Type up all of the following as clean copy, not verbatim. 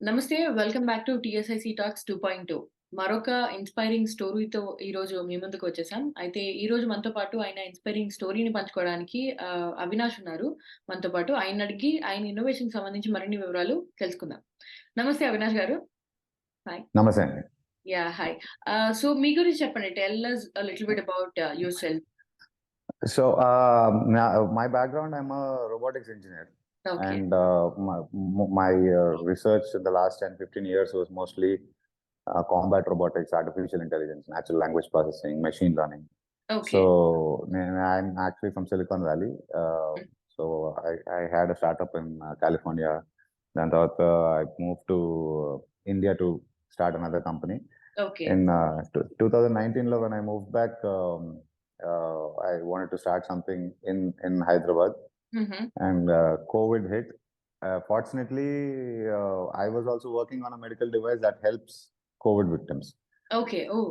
నమస్తే. Welcome back to TSIC talks 2.2. మరొక inspiring స్టోరీతో ఈరోజు మీ ముందుకొచ్చేసాం. అయితే ఈరోజు మనతో పాటు ఆయన ఇన్‌స్పైరింగ్ స్టోరీని పంచుకోవడానికి అవినాష్ ఉన్నారు మనతో పాటు. ఆయన్నడిగి ఆయన ఇన్నోవేషన్‌కి సంబంధించి మరిన్ని వివరాలు తెలుసుకుందాం. నమస్తే అవినాష్ గారు. హాయ్. నమస్తే అండి. యాహ్! హాయ్. సో మీ గురించి చెప్పండి. Tell us a little bit about yourself. So, my background, I'm a robotics engineer. Okay. And my research in the last 10-15 years was mostly combat robotics, artificial intelligence, natural language processing, machine learning. Okay. So, I'm actually from Silicon Valley. So, I had a startup in California. Then I moved to India to start another company. Okay. In 2019, when I moved back, I wanted to start something in Hyderabad, హుహు. and COVID hit. Fortunately, I was also working on a medical device that helps COVID victims. Okay. Oh!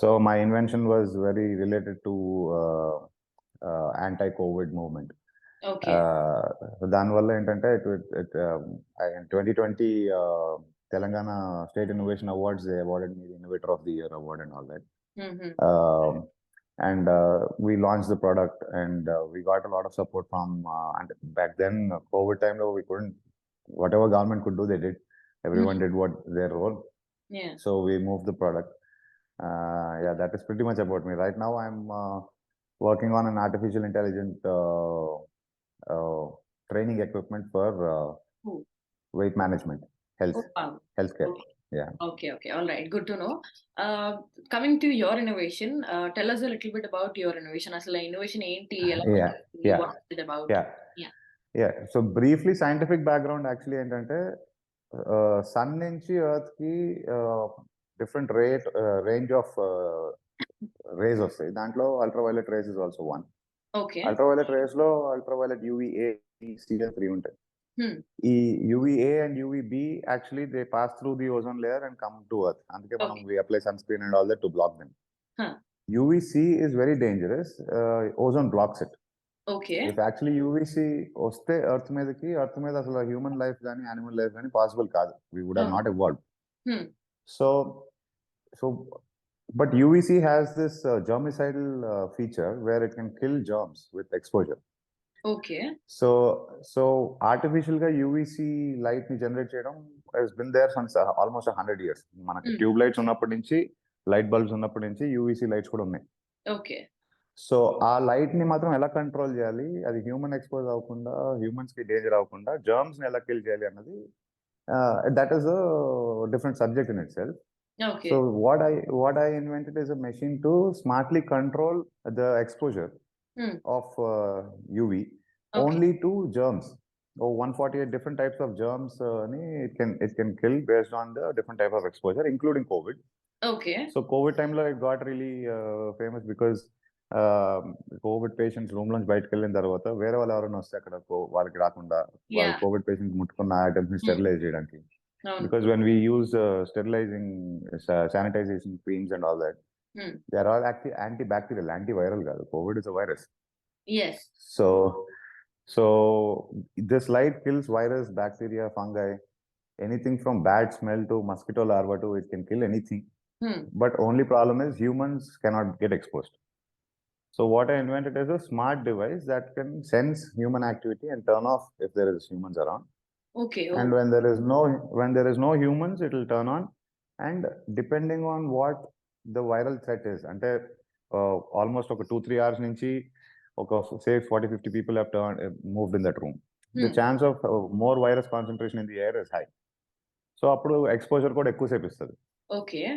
So my invention was very related to anti-COVID movement. Okay. దానివల్ల ఏంటంటే in 2020 Telangana state innovation awards, they awarded me the innovator of the year award and all that. హుహు. And we launched the product, and we got a lot of support from and back then COVID time though, we couldn't, whatever government could do they did. Everyone did what their role. Yeah. So we moved the product. Yeah, that is pretty much about me. Right now I'm working on an artificial intelligent training equipment for Oh. weight management, Oh, wow. healthcare. Okay. Yeah. Okay. All right. Good to know. Coming to your innovation, tell us a little bit about your innovation. Asala innovation ఏంటి? ఎలా Yeah. వచ్చింది? Yeah. What is it about? Yeah. Yeah. Yeah. So briefly, scientific background actually ఏంటంటే sun నుంచి earth కి different range of race వస్తాయి. దాంట్లో ultraviolet race is also one. Okay. Ultraviolet race లో ultraviolet UVA, CL3 ఉంటాయి. Hmm. ఈ UVA and UVB actually they pass through the ozone layer and come to earth. అందుకే మనం Okay. we apply sunscreen and all that to block them. Huh. UVC is very dangerous. Ozone blocks it. Okay. If actually UVC వస్తే earth మీద అసలు human life కానీ animal life కానీ possible కాదు. We would have not evolved. Hmm. So but UVC has this germicidal feature where it can kill germs with exposure. Okay. So artificial గా UVC light ని generate చేయడం has been there since almost 100 years. మనకి tube lights ఉన్నప్పటి నుంచి, light bulbs ఉన్నప్పటి నుంచి UVC lights కూడా ఉన్నాయి. Okay. సో ఆ లైట్ ని మాత్రం ఎలా కంట్రోల్ చేయాలి, అది హ్యూమన్ ఎక్స్పోజ్ అవ్వకుండా, హ్యూమన్స్ కి డేంజర్ అవ్వకుండా జర్మ్స్ ని ఎలా కిల్ చేయాలి అన్నది that is different subject in it self. Okay. So what I invented is a machine to smartly control the exposure Hmm. of UV Okay. only to germs. 148 different types of germs it can kill based on the different type of exposure, including COVID. Okay. So COVID time it got really famous because Covid patients room నుంచి బయటకు వెళ్ళిన తర్వాత వేరే వాళ్ళు ఎవరైనా వస్తే అక్కడ వాళ్ళకి రాకుండా, వాళ్ళు కోవిడ్ పేషెంట్స్ ముట్టుకున్న ఐటమ్స్ ని స్టెరిలైజ్ చేయడానికి. Because when we use sterilizing sanitization creams and all that, they are all actually antibacterial, antiviral kaadu. COVID is a virus. Yes. So this light kills virus, bacteria, fungi, anything from bad smell to mosquito larva to it can kill anything. But only problem is humans cannot get exposed. So what I invented is a smart device that can sense human activity and turn off if there is humans around. Okay. And when there is no humans, it will turn on. And depending on what the viral threat is, అంటే almost ఒక 2-3 hours నుంచి ఒక say 40-50 people have moved in that room. The chance of more virus concentration in the air is high. So అప్పుడు exposure కూడా ఎక్కువసేపు ఇస్తుంది. Okay.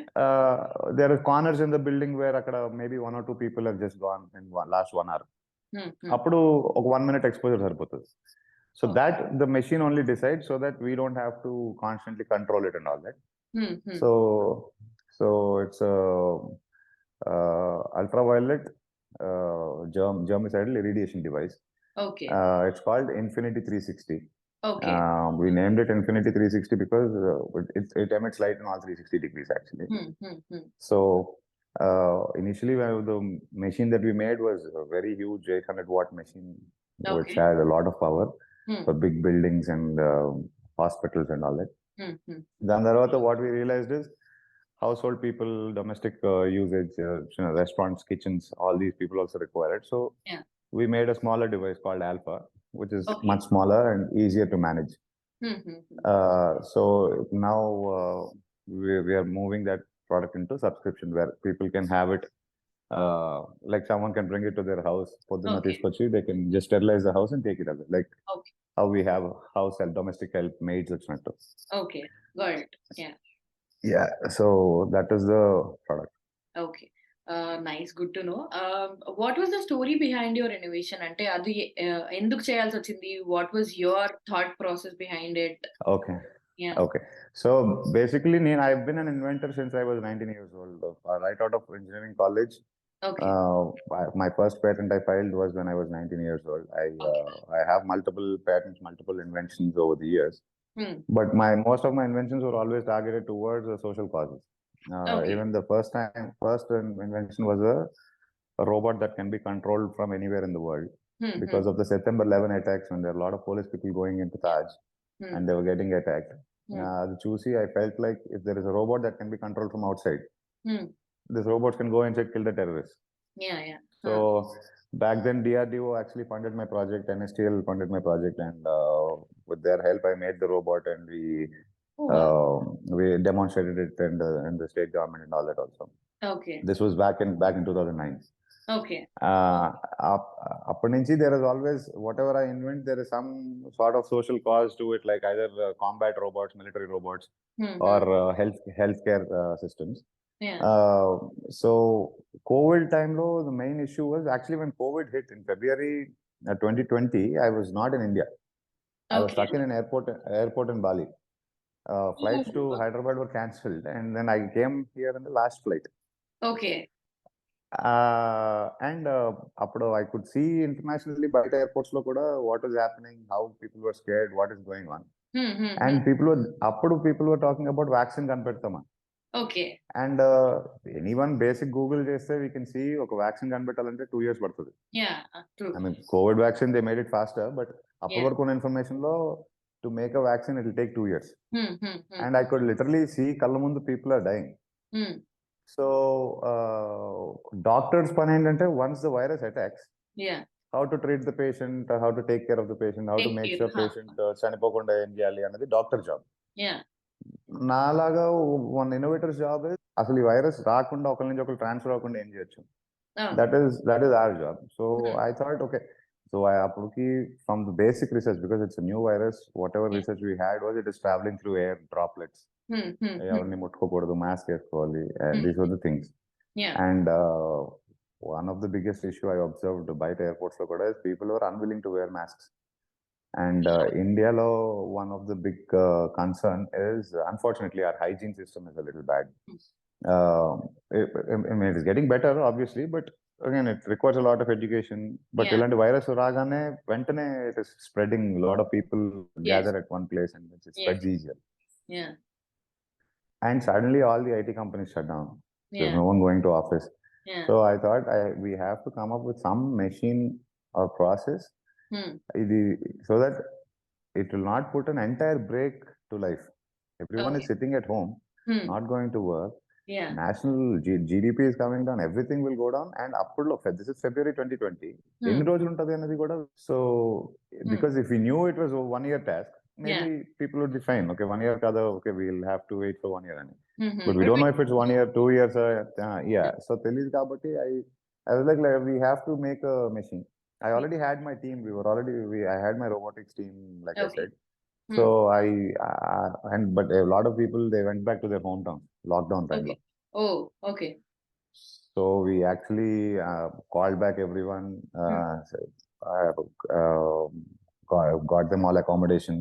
There are corners in the building where akkada maybe 1 or 2 people have just gone in last 1 hour. Appudu oka 1 minute exposure saripothundi. So that the machine only decides, so that we don't have to constantly control it and all that. So it's a ultraviolet germicidal irradiation device. Okay. It's called Infinity 360. Okay. We named it Infinity 360 because it emits light in all 360 degrees actually. So initially the machine that we made was a very huge 800 watt machine, which had a lot of power for big buildings and hospitals and all that. దాని తర్వాత what we realized is household people, domestic usage, restaurants, kitchens, all these people also require it. So we made a smaller device called Alpha, which is much smaller and easier to manage. So now we are moving that product into subscription where people can have it. Like someone can bring it to their house. They can just sterilize the house and take it away. Like how we have house help, domestic help, maids, etc. Okay, got it. Yeah, so that is the product. Okay. Nice, good to know. What was the story behind your innovation? Ante adi enduku cheyalsi ochindi? What was your thought process behind it? Okay. Okay. So basically, I've been an inventor since I was 19 years old. Right out of engineering college. Okay. My first patent I filed was when I was 19 years old. I have multiple patents, multiple inventions over the years. But most of my inventions were always targeted towards social causes. Even the first invention was a robot that can be controlled from anywhere in the world. Because of the September 11 attacks, when there are a lot of police people going into Taj and they were getting attacked. I felt like if there is a robot that can be controlled from outside, this robot can go inside, kill the terrorists. So back then, DRDO actually funded my project, NSTL funded my project, and with their help, I made the robot, and we demonstrated it in the state government and all that also. Okay. This was back in 2009. Okay. There is always, whatever I invent, there is some sort of social cause to it, like either combat robots, military robots, or healthcare systems. So COVID time low, the main issue was actually when COVID hit in February 2020, I was not in India. I was stuck in an airport in Bali. Flights to Hyderabad were cancelled, and then I came here in the last flight. Okay. And I could see internationally by the airports lo kuda what was happening, how people were scared, what is going on. And people were talking about vaccine kanpedtama. Okay. And anyone basic Google cheste, we can see oka vaccine kanpettalante 2 years padtadi. Yeah, true. I mean, COVID vaccine, they made it faster, but appudu varku information lo to make a vaccine, it will take 2 years. And I could literally see kalla mundu people are dying. So doctors pani entante, once the virus attacks, how to treat the patient, how to take care of the patient, how to make sure patient chanipokonda em cheyali anadi doctor job. నాలాగా one innovators job అసలు ఈ virus రాకుండా ఒకరి నుంచి ఒకరు transfer అవ్వకుండా ఏం చేయొచ్చు. That is our job. So I thought okay, so అప్పటికి from the basic research, because it's new virus, whatever research we had was it is travelling through air droplets. ఎవరిని ముట్టుకోకూడదు, మాస్క్ వేసుకోవాలి, these were the things. And one of the biggest issue I observed బయట airports లో కూడా people are unwilling to wear masks. And India law, one of the big concern is, unfortunately, our hygiene system is a little bad. It is getting better, obviously, but again, it requires a lot of education. But ilanti virus ragane ventane it is spreading. A lot of people gather at one place and it spreads easier. And suddenly all the IT companies shut down. There's no one going to office. So I thought we have to come up with some machine or process so that it will not put an entire break to life. Everyone is sitting at home, not going to work. National GDP is coming down, everything will go down. And this is February 2020. So because if we knew it was a 1 year task, maybe people would be fine. Okay, 1 year kada, okay, we'll have to wait for 1 year. But we don't know if it's 1 year, 2 years. So tellis kabatti I was like, we have to make a machine. I already had my team. I had my robotics team, like I said. So but a lot of people, they went back to their hometown, lockdown time. Oh, okay. So we actually called back everyone, got them all accommodation.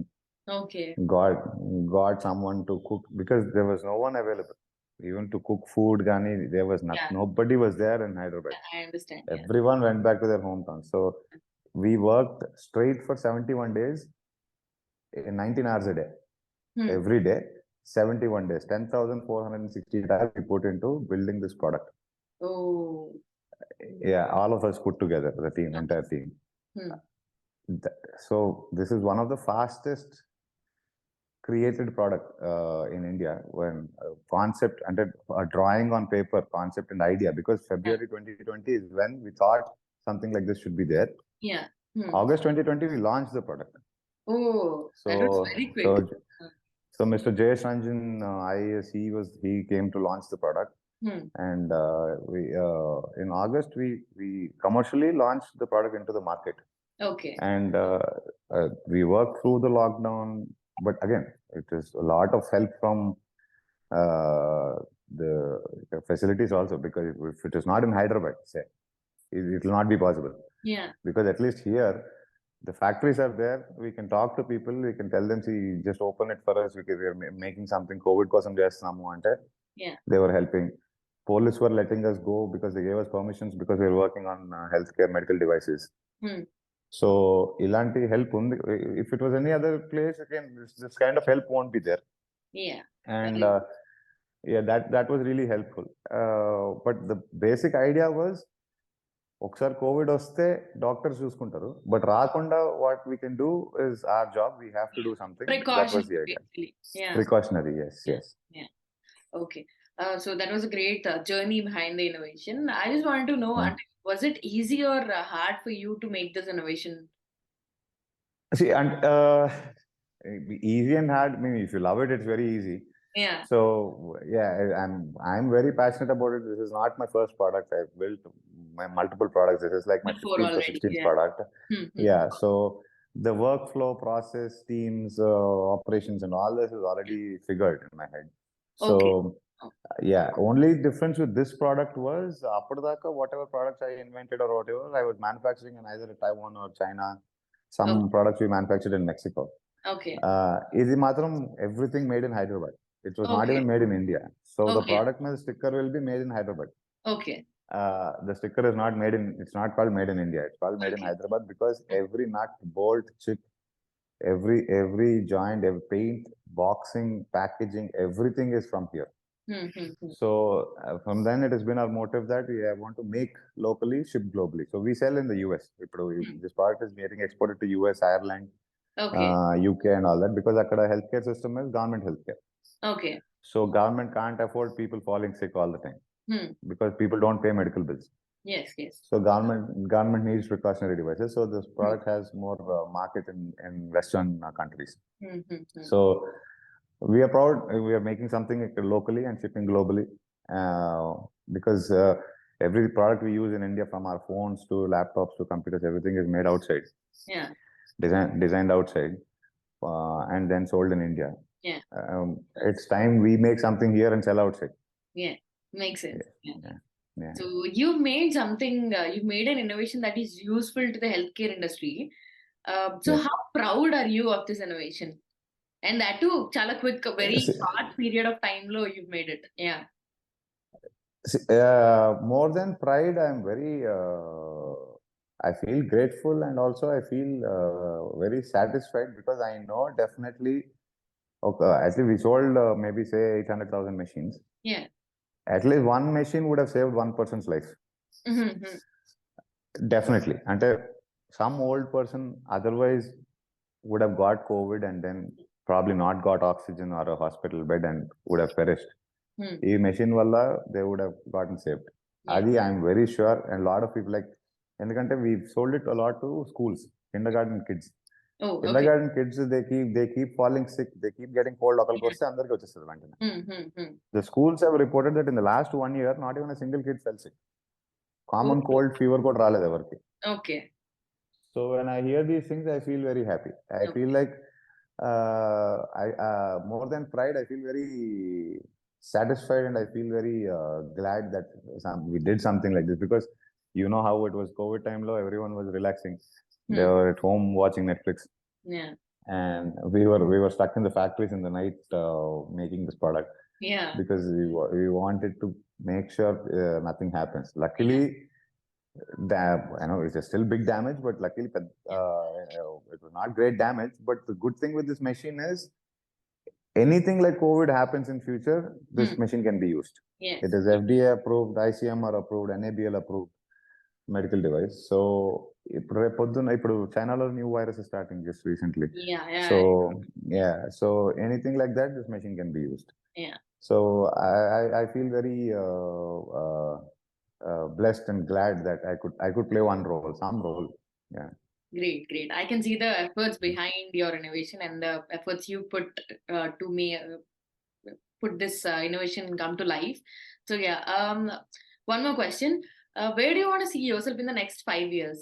Okay. Got someone to cook, because there was no one available. Even to cook food, there was nobody was there in Hyderabad. I understand. Everyone went back to their hometown. So we worked straight for 71 days, 19 hours a day, every day, 71 days, 10,460 hours we put into building this product. Oh. Yeah, all of us put together, the team, entire team. So this is one of the fastest created product in India when concept and a drawing on paper, concept and idea, because February 2020 is when we thought something like this should be there. Yeah. August 2020 we launched the product. Oh, that was very quick. So Mr. Jayesh Ranjan, IAS, he came to launch the product. And we in August we commercially launched the product into the market. Okay. And we worked through the lockdown, but again, it is a lot of help from the facilities also, because if it is not in Hyderabad, say, it will not be possible. Yeah. Because at least here, the factories are there. We can talk to people. We can tell them, see, just open it for us because we are making something. COVID kosam chestunamu ante. Yeah. They were helping. Police were letting us go because they gave us permissions because we were working on healthcare medical devices. So ilanti help undi. If it was any other place, again, this kind of help won't be there. Yeah. And yeah, that was really helpful. But the basic idea was, ఒకసారి Covid వస్తే doctors చూసుకుంటారు, but రాకుండా what we can do is our job, we have to do something. That was the idea. Precautionary, yes. Yeah. Okay. So that was a great journey behind the innovation. I just wanted to know, was it easy or hard for you to make this innovation? See, and easy and hard, I mean, if you love it, it's very easy. Yeah. So yeah, I'm very passionate about it. This is not my first product. I've built my multiple products. This is like my 15th or 16th product. Yeah. So the workflow, process, teams, operations, and all this is already figured in my head. So yeah, only difference with this product was appadaka whatever products I invented or whatever, I was manufacturing in either Taiwan or China. Some products we manufactured in Mexico. Okay. Idi matram everything made in Hyderabad. It was not even made in India. So the product means sticker will be made in Hyderabad. Okay. The sticker is not made in, it's not called made in India. It's called made in Hyderabad because every nut, bolt, chip, every joint, every paint, boxing, packaging, everything is from here. So from then it has been our motive that we want to make locally, ship globally. So we sell in the US. This product is getting exported to US, Ireland, UK and all that, because akkada healthcare system is government healthcare. Okay. So government can't afford people falling sick all the time because people don't pay medical bills. Yes. So government needs precautionary devices. So this product has more market in Western countries. So we are proud. We are making something locally and shipping globally because every product we use in India, from our phones to laptops to computers, everything is made outside. Yeah. Designed outside and then sold in India. Yeah. It's time we make something here and sell outside. Yeah, makes sense. Yeah. So you made something, you made an innovation that is useful to the healthcare industry. So how proud are you of this innovation? And that too, chala quick, a very short period of time lo you've made it. Yeah. More than pride, I'm very, I feel grateful, and also I feel very satisfied because I know definitely, okay, at least we sold maybe say 800,000 machines. Yeah. At least one machine would have saved one person's life. Definitely. And some old person otherwise would have got COVID and then probably not got oxygen or a hospital bed and would have perished. Ee machine valla they would have gotten saved. Adi I'm very sure, and a lot of people like, endukante we sold it a lot to schools, kindergarten kids. Kindergarten kids, they keep falling sick, they keep getting cold. Okaliki vaste andariki vachestadi vantane. The schools have reported that in the last 1 year, not even a single kid fell sick. Common cold, fever kuda raaledu evarki. Okay. So when I hear these things, I feel very happy. I feel like more than pride, I feel very satisfied, and I feel very glad that we did something like this, because you know how it was COVID time low, everyone was relaxing. They were at home watching Netflix. Yeah. And we were stuck in the factories in the night making this product. Yeah. Because we wanted to make sure nothing happens. Luckily, I know it's still big damage, but luckily it was not great damage. But the good thing with this machine is, anything like COVID happens in future, this machine can be used. Yes. It is FDA approved, ICMR approved, NABL approved medical device. So ఇప్పుడు రేపు పొద్దున్న ఇప్పుడు చైనాలో new virus starting just recently. Yeah. So so anything like that, this machine can be used. Yeah. So I feel very blessed and glad that I could play some role. Yeah. Great. I can see the efforts behind your innovation and the efforts you put to put this innovation come to life. So yeah, one more question. Where do you want to see yourself in the next 5 years?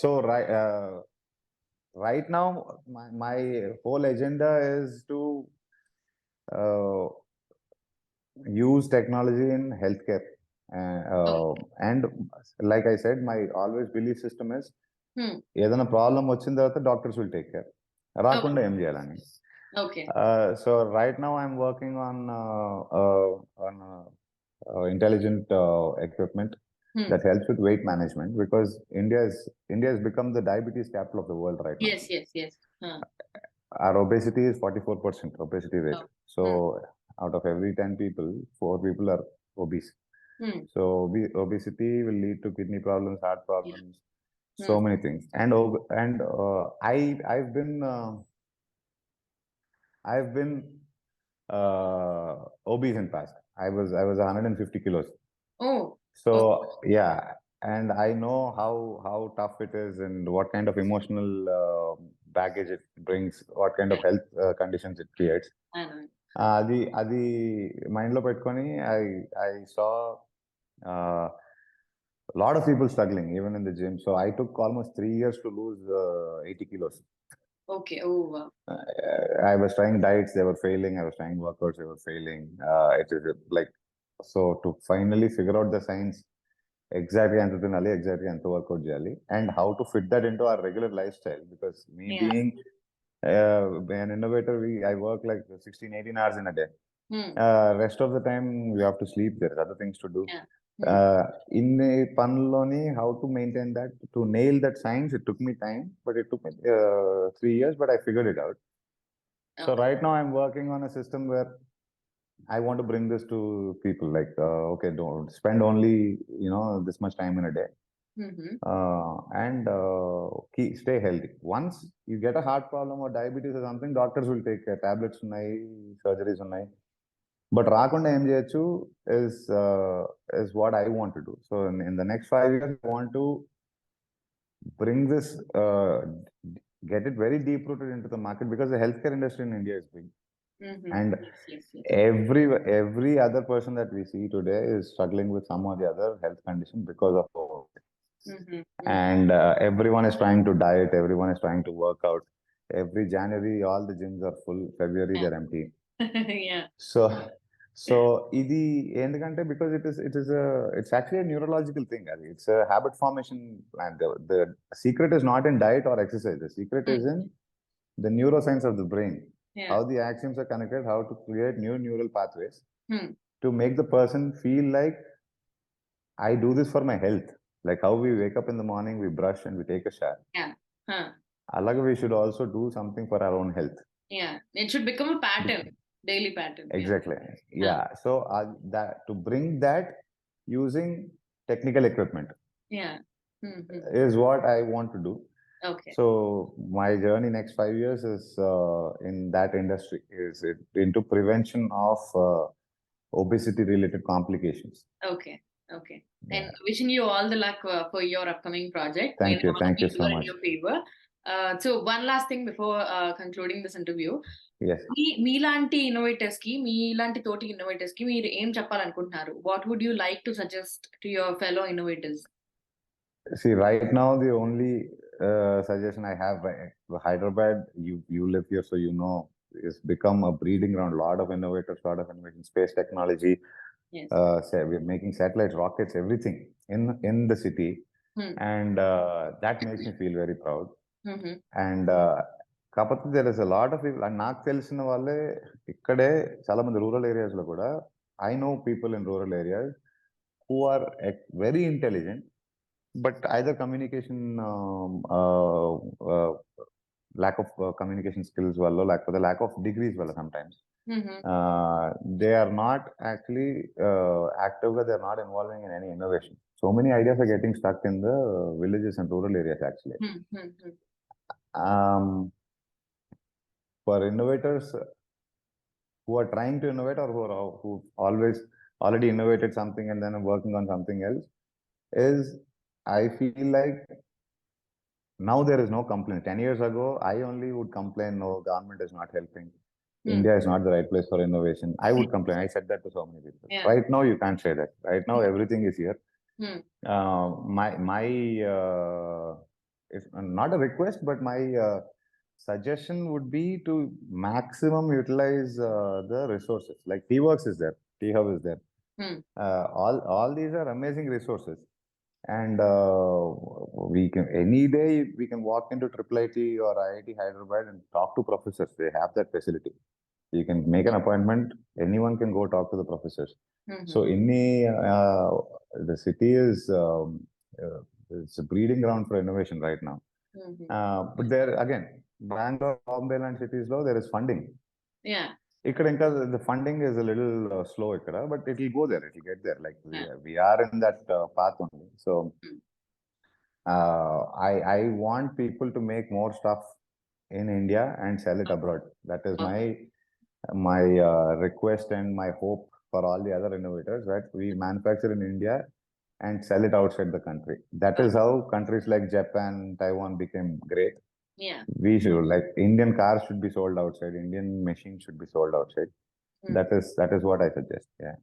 So right now, my whole agenda is to uh, use technology in healthcare. And like I said, my always belief system is ఏదైనా problem వచ్చిన తర్వాత doctors will take care, రాకుండా ఏం చేయాలని. Okay. So right now I'm working on intelligent equipment that helps with weight management, because India has become the diabetes capital of the world right now. Yes. Our obesity is 44% obesity rate. So out of every 10 people, 4 people are obese. So obesity will lead to kidney problems, heart problems, so many things. And I've been obese in past. I was 150 kilos. Oh. So yeah, and I know how tough it is and what kind of emotional baggage it brings, what kind of health conditions it creates. I know. అది mind లో పెట్టుకొని I saw a lot of people struggling even in the gym. So I took almost 3 years to lose 80 kilos. Okay. Oh wow. I was trying diets, they were failing. I was trying workouts, they were failing. It is like, so to finally figure out the science, exactly ఎంత తినాలి, exactly ఎంత work out చేయాలి, and how to fit that into our regular lifestyle. Because me being an innovator, I work like 16-18 hours in a day. Rest of the time we have to sleep, there are other things to do. In a panloni, how to maintain that, to nail that science, it took me time, but it took me 3 years, but I figured it out. So right now I'm working on a system where I want to bring this to people, like, okay, don't spend only, this much time in a day. And stay healthy. Once you get a heart problem or diabetes or something, doctors will take care. Tablets unnai, surgeries unnai. But rakunda em cheyachu is what I want to do. So in the next 5 years, I want to bring this, get it very deep rooted into the market, because the healthcare industry in India is big. And Yes. every other person that we see today is struggling with some or the other health condition because of overweight. And everyone is trying to diet, everyone is trying to work out. Every January, all the gyms are full. February, they're empty. Yeah. So ఇది ఎందుకంటే, because it's actually a neurological thing. It's a habit formation, and the secret is not in diet or exercise. The secret is in the neuroscience of the brain. How the axons are connected, how to create new neural pathways to make the person feel like, I do this for my health. Like how we wake up in the morning, we brush and we take a shower. Alaga, we should also do something for our own health. Yeah, it should become a pattern, daily pattern. Exactly. Yeah. So that, to bring that using technical equipment, is what I want to do. Okay. So my journey next 5 years is in that industry, is into prevention of obesity related complications. Okay. And wishing you all the luck for your upcoming project. Thank you so much. In your favor. So one last thing before concluding this interview. Yes. మీలాంటి innovators కి, మీలాంటి తోటి innovators కి మీరు ఏం చెప్పాలనుకుంటున్నారు? What would you like to suggest to your fellow innovators? See, right now the only suggestion I have, Hyderabad, you live here, so you know, it's become a breeding ground. Lot of innovators, lot of innovation, space technology. Yes. We're making satellites, rockets, everything in the city, and that makes me feel very proud. And కాకపోతే there is a lot of people, నాకు తెలిసిన వాళ్ళే ఇక్కడే చాలా మంది rural areas లో కూడా, I know people in rural areas who are very intelligent, but either communication lack of communication skills వల్ల, లేకపోతే lack of degrees వల్ల sometimes They are not actually active, they are not involving in any innovation. So many ideas are getting stuck in the villages and rural areas actually. For innovators who are trying to innovate, or who always already innovated something and then are working on something else, is I feel like now there is no complaint. 10 years ago, I only would complain, no, government is not helping. India is not the right place for innovation. I would complain. I said that to so many people. Yeah. Right now, you can't say that. Right now, everything is here. My if not a request, but my suggestion would be to maximum utilize the resources. Like T-Works is there, T-Hub is there. All these are amazing resources. And we can, any day we can walk into IIIT or IIT Hyderabad and talk to professors. They have that facility. You can make an appointment. Anyone can go talk to the professors. So the city is it's a breeding ground for innovation right now. But there again, Bangalore, Bombay and cities low, there is funding. Yeah. The funding is a little slow, but it will go there. It will get there. Like we are in that path only. So I want people to make more stuff in India and sell it abroad. That is my request and my hope for all the other innovators, that we manufacture in India and sell it outside the country. That is how countries like Japan, Taiwan became great. Yeah. We should, like, Indian cars should be sold outside, Indian machines should be sold outside. That is what I suggest. Yeah.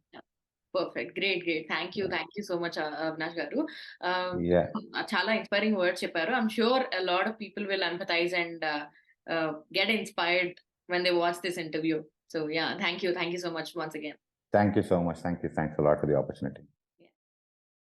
Perfect. Great. Thank you so much, Avinash garu. Yeah. Chala inspiring words chepparu. I'm sure a lot of people will empathize and get inspired when they watch this interview. So yeah, thank you so much once again. Thank you so much. Thanks a lot for the opportunity.